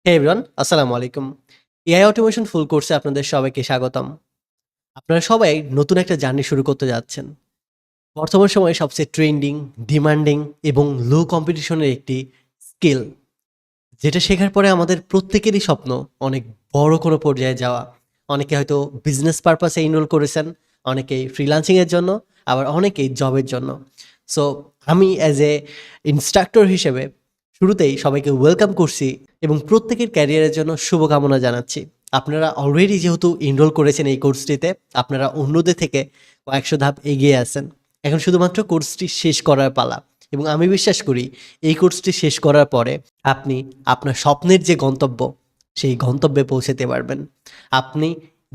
হে everyone, আসসালামু আলাইকুম। AI automation ফুল কোর্সে আপনাদের সবাইকে স্বাগতম। আপনারা সবাই নতুন একটা জার্নি শুরু করতে যাচ্ছেন। বর্তমান সময়ে সবচেয়ে ট্রেন্ডিং, ডিমান্ডিং এবং লো কম্পিটিশনের একটি স্কিল, যেটা শেখার পরে আমাদের প্রত্যেকেরই স্বপ্ন অনেক বড় কোনো পর্যায়ে যাওয়া। অনেকে হয়তো বিজনেস পারপাসে এনরোল করেছেন, অনেকেই ফ্রিল্যান্সিং এর জন্য, আবার অনেকেই জবের জন্য। সো আমি অ্যাজ এ ইনস্ট্রাক্টর হিসেবে শুরুতেই সবাইকে ওয়েলকাম করছি এবং প্রত্যেকের ক্যারিয়ারের জন্য শুভকামনা জানাচ্ছি। আপনারা অলরেডি যেহেতু এনরোল করেছেন এই কোর্সটিতে, আপনারা অন্যদের থেকে কয়েকশো ধাপ এগিয়ে আছেন। এখন শুধুমাত্র কোর্সটি শেষ করার পালা, এবং আমি বিশ্বাস করি এই কোর্সটি শেষ করার পরে আপনি আপনার স্বপ্নের যে গন্তব্য, সেই গন্তব্যে পৌঁছাতে পারবেন। আপনি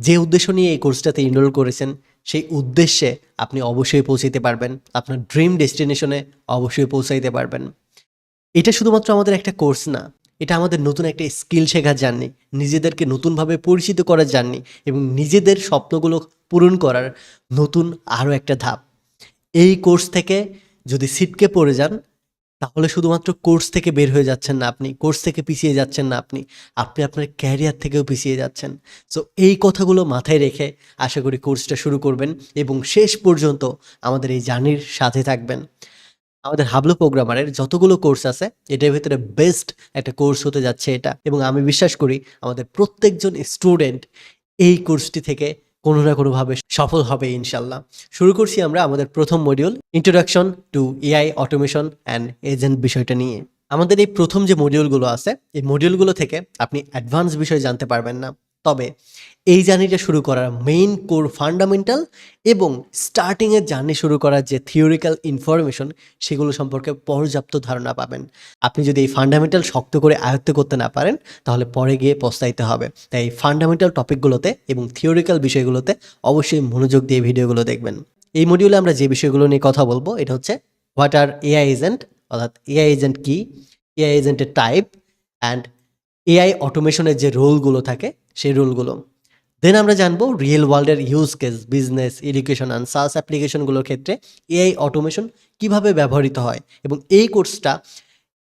যে উদ্দেশ্য নিয়ে এই কোর্সটাতে এনরোল করেছেন, সেই উদ্দেশ্যে আপনি অবশ্যই পৌঁছাতে পারবেন। আপনার ড্রিম ডেস্টিনেশনে অবশ্যই পৌঁছাইতে পারবেন। এটা শুধুমাত্র আমাদের একটা কোর্স না, এটা আমাদের নতুন একটা স্কিল শেখার জার্নি, নিজেদেরকে নতুনভাবে পরিচিত করার জার্নি এবং নিজেদের স্বপ্নগুলো পূরণ করার নতুন আরও একটা ধাপ। এই কোর্স থেকে যদি ছিটকে পড়ে যান, তাহলে শুধুমাত্র কোর্স থেকে বের হয়ে যাচ্ছেন না আপনি, কোর্স থেকে পিছিয়ে যাচ্ছেন না আপনি, আপনি আপনার ক্যারিয়ার থেকেও পিছিয়ে যাচ্ছেন। সো এই কথাগুলো মাথায় রেখে আশা করি কোর্সটা শুরু করবেন এবং শেষ পর্যন্ত আমাদের এই জার্নির সাথে থাকবেন। আমাদের হাবলু প্রোগ্রামারের যতগুলো কোর্স আছে, এটার ভিতরে বেস্ট একটা কোর্স হতে যাচ্ছে এটা, এবং আমি বিশ্বাস করি আমাদের প্রত্যেকজন স্টুডেন্ট এই কোর্সটি থেকে কোনো না কোনোভাবে সফল হবে ইনশাল্লাহ। শুরু করছি আমরা আমাদের প্রথম module, introduction to AI automation and agent বিষয়টা নিয়ে। আমাদের এই প্রথম যে মডিউলগুলো আছে, এই মডিউলগুলো থেকে আপনি অ্যাডভান্স বিষয় জানতে পারবেন না, তবে এই জার্নিটা শুরু করার মেইন কোর ফান্ডামেন্টাল এবং স্টার্টিংয়ের জার্নি শুরু করার যে থিওরিক্যাল ইনফরমেশন, সেগুলো সম্পর্কে পর্যাপ্ত ধারণা পাবেন। আপনি যদি এই ফান্ডামেন্টাল শক্ত করে আয়ত্ত করতে না পারেন, তাহলে পরে গিয়ে পস্তাইতে হবে। তাই এই ফান্ডামেন্টাল টপিকগুলোতে এবং থিওরিক্যাল বিষয়গুলোতে অবশ্যই মনোযোগ দিয়ে ভিডিওগুলো দেখবেন। এই মডিউলে আমরা যে বিষয়গুলো নিয়ে কথা বলবো, এটা হচ্ছে হোয়াট আর এআই এজেন্ট, অর্থাৎ এআই এজেন্ট কি, এআই এজেন্টের টাইপ, অ্যান্ড এআই অটোমেশনের যে রোলগুলো থাকে সেই রোলগুলো। দেন আমরা জানবো রিয়েল ওয়ার্ল্ডের use case, business, education and search অ্যাপ্লিকেশনগুলোর ক্ষেত্রে এআই অটোমেশন কিভাবে ব্যবহৃত হয়, এবং এই কোর্সটা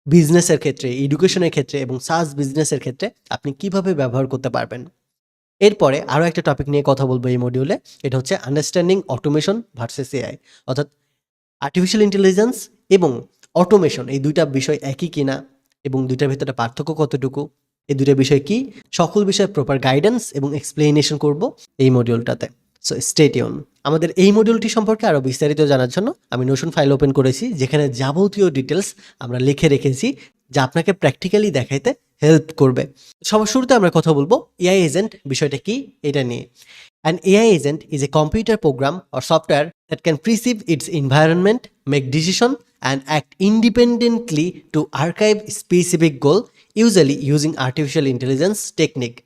বিজনেসের ক্ষেত্রে, এডুকেশনের ক্ষেত্রে এবং সার্চ বিজনেসের ক্ষেত্রে আপনি কিভাবে ব্যবহার করতে পারবেন। এরপরে আরও একটা টপিক নিয়ে কথা বলবো এই মডিউলে, এটা হচ্ছে আন্ডারস্ট্যান্ডিং অটোমেশন ভার্সেস এআই, অর্থাৎ আর্টিফিশিয়াল ইন্টেলিজেন্স এবং অটোমেশন এই দুইটা বিষয় একই কিনা এবং দুইটার ভিতরে পার্থক্য কতটুকু, এই দুইটা বিষয় কি, সকল বিষয়ে প্রপার গাইডেন্স এবং এক্সপ্লেনেশন করব এই মডিউলটাতে। So stay tune. আমাদের এই মডিউলটি সম্পর্কে আরও বিস্তারিত জানার জন্য আমি নোশন ফাইল ওপেন করেছি, যেখানে যাবতীয় ডিটেলস আমরা লিখে রেখেছি, যা আপনাকে প্র্যাকটিক্যালি দেখাইতে হেল্প করবে। সবার শুরুতে আমরা কথা বলবো এআই এজেন্ট বিষয়টা কি এটা নিয়ে। An AI agent is a computer program or software that can perceive its environment, make decision, and act independently to archive specific goal, usually using artificial intelligence technique.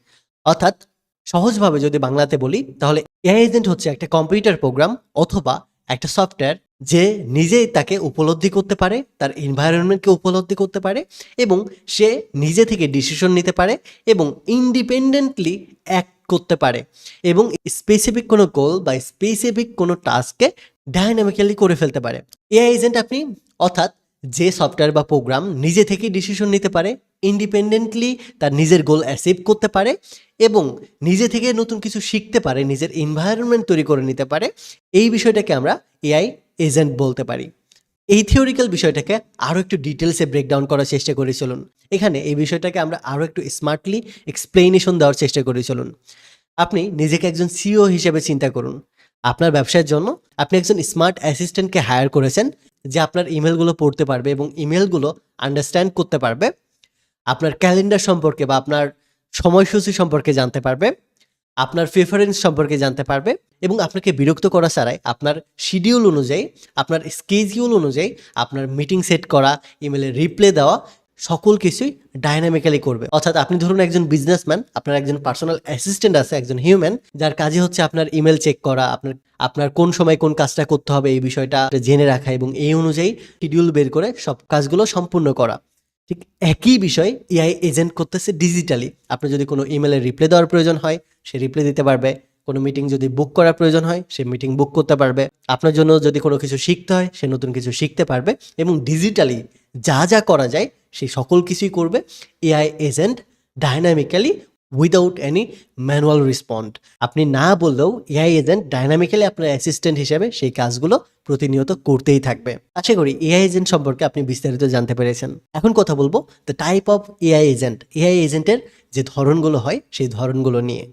অর্থাৎ সহজভাবে যদি বাংলাতে বলি, তাহলে এআই এজেন্ট হচ্ছে একটা কম্পিউটার প্রোগ্রাম অথবা একটা সফটওয়্যার, যে নিজেই তাকে উপলব্ধি করতে পারে, তার এনভায়রনমেন্টকে উপলব্ধি করতে পারে, এবং সে নিজে থেকে ডিসিশন নিতে পারে এবং ইন্ডিপেন্ডেন্টলি অ্যাক্ট করতে পারে, এবং স্পেসিফিক কোনো গোল বা স্পেসিফিক কোনো টাস্ককে ডাইনামিক্যালি করে ফেলতে পারে। এআই এজেন্ট আপনি, অর্থাৎ যে সফটওয়্যার বা প্রোগ্রাম নিজে থেকে ডিসিশন নিতে পারে, ইন্ডিপেন্ডেন্টলি তার নিজের গোল অ্যাচিভ করতে পারে এবং নিজে থেকে নতুন কিছু শিখতে পারে, নিজের এনভায়রনমেন্ট তৈরি করে নিতে পারে, এই বিষয়টাকে আমরা এআই এজেন্ট বলতে পারি। এই থিওরিক্যাল বিষয়টাকে আরও একটু ডিটেলসে ব্রেকডাউন করার চেষ্টা করে চলুন। এখানে এই বিষয়টাকে আমরা আরও একটু স্মার্টলি এক্সপ্লেনেশন দেওয়ার চেষ্টা করে চলুন। আপনি নিজেকে একজন সিইও হিসেবে চিন্তা করুন। আপনার ব্যবসার জন্য আপনি একজন স্মার্ট অ্যাসিস্ট্যান্টকে হায়ার করেছেন, যে আপনার ইমেলগুলো পড়তে পারবে এবং ইমেলগুলো আন্ডারস্ট্যান্ড করতে পারবে, আপনার ক্যালেন্ডার সম্পর্কে বা আপনার সময়সূচি সম্পর্কে জানতে পারবে, আপনার প্রেফারেন্স সম্পর্কে জানতে পারবে, এবং আপনাকে বিরক্ত করা ছাড়াই আপনার শিডিউল অনুযায়ী, আপনার স্কেডিউল অনুযায়ী আপনার মিটিং সেট করা, ইমেলের রিপ্লাই দেওয়া, সকল কিছুই ডাইনামিক্যালি করবে। অর্থাৎ আপনি ধরুন একজন বিজনেসম্যান, আপনার একজন পার্সোনাল অ্যাসিস্ট্যান্ট আছে, একজন হিউম্যান, যার কাজই হচ্ছে আপনার ইমেল চেক করা, আপনার কোন সময় কোন কাজটা করতে হবে এই বিষয়টা জেনে রাখা এবং এই অনুযায়ী শিডিউল বের করে সব কাজগুলো সম্পূর্ণ করা। ঠিক একই বিষয় এআই এজেন্ট করতেছে ডিজিটালি। আপনার যদি কোনো ইমেলের রিপ্লাই দেওয়ার প্রয়োজন হয়, সে রিপ্লাই দিতে পারবে। কোনো মিটিং যদি বুক করার প্রয়োজন হয়, সে মিটিং বুক করতে পারবে। আপনার জন্য যদি কোনো কিছু শিখতে হয়, সে নতুন কিছু শিখতে পারবে, এবং ডিজিটালি যা যা করা যায় সেই সকল কিছুই করবে AI agent dynamically without any manual respond. আপনি না বললেও এআই এজেন্ট ডাইনামিক্যালি আপনার অ্যাসিস্ট্যান্ট হিসেবে সেই কাজগুলো প্রতিনিয়ত করতেই থাকবে। আশা করি এআই এজেন্ট সম্পর্কে আপনি বিস্তারিত জানতে পেরেছেন। এখন কথা বলবো the type of AI agent, AI এজেন্টের যে ধরনগুলো হয় সেই ধরনগুলো নিয়ে।